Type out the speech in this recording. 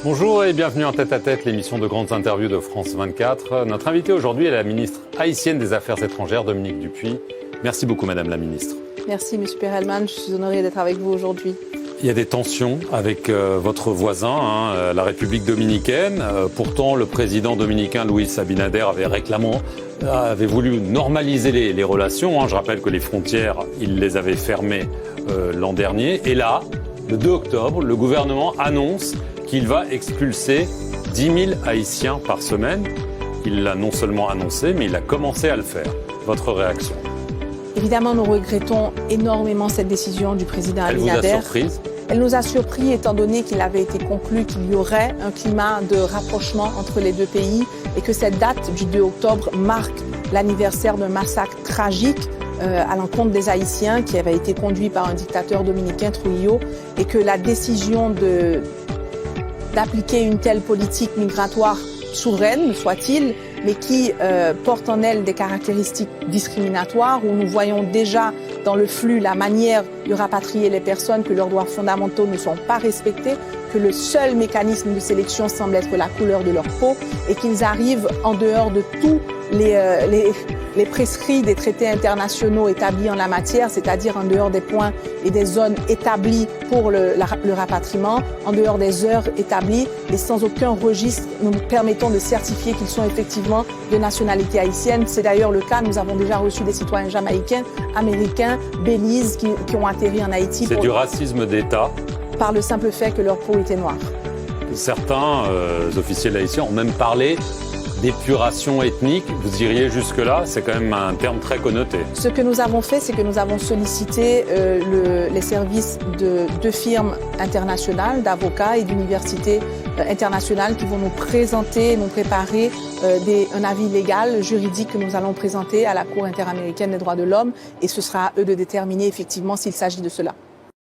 Bonjour et bienvenue en Tête-à-Tête, l'émission de grandes interviews de France 24. Notre invitée aujourd'hui est la ministre haïtienne des Affaires étrangères, Dominique Dupuy. Merci beaucoup, Madame la ministre. Merci, M. Perelman. Je suis honorée d'être avec vous aujourd'hui. Il y a des tensions avec votre voisin, la République dominicaine. Pourtant, le président dominicain Luis Abinader avait voulu normaliser les relations. Je rappelle que les frontières, il les avait fermées l'an dernier. Et là, le 2 octobre, le gouvernement annonce qu'il va expulser 10 000 Haïtiens par semaine. Il l'a non seulement annoncé, mais il a commencé à le faire. Votre réaction ? Évidemment, nous regrettons énormément cette décision du président Abinader. Elle vous a surprise ? Elle nous a surpris étant donné qu'il avait été conclu qu'il y aurait un climat de rapprochement entre les deux pays et que cette date du 2 octobre marque l'anniversaire d'un massacre tragique à l'encontre des Haïtiens qui avait été conduit par un dictateur dominicain, Trujillo, et que la décision d'appliquer une telle politique migratoire souveraine, soit-il, mais qui porte en elle des caractéristiques discriminatoires, où nous voyons déjà dans le flux la manière de rapatrier les personnes, que leurs droits fondamentaux ne sont pas respectés, que le seul mécanisme de sélection semble être la couleur de leur peau, et qu'ils arrivent en dehors de tous les prescrits des traités internationaux établis en la matière, c'est-à-dire en dehors des points et des zones établies pour le rapatriement, en dehors des heures établies et sans aucun registre nous permettant de certifier qu'ils sont effectivement de nationalité haïtienne. C'est d'ailleurs le cas, nous avons déjà reçu des citoyens jamaïcains, américains, Belize qui ont atterri en Haïti. C'est du racisme d'État. Par le simple fait que leur peau était noire. Certains officiels haïtiens ont même parlé d'épuration ethnique. Vous iriez jusque-là? C'est quand même un terme très connoté. Ce que nous avons fait, c'est que nous avons sollicité les services de deux firmes internationales, d'avocats et d'universités internationales qui vont nous présenter, nous préparer un avis légal, juridique que nous allons présenter à la Cour interaméricaine des droits de l'homme. Et ce sera à eux de déterminer effectivement s'il s'agit de cela.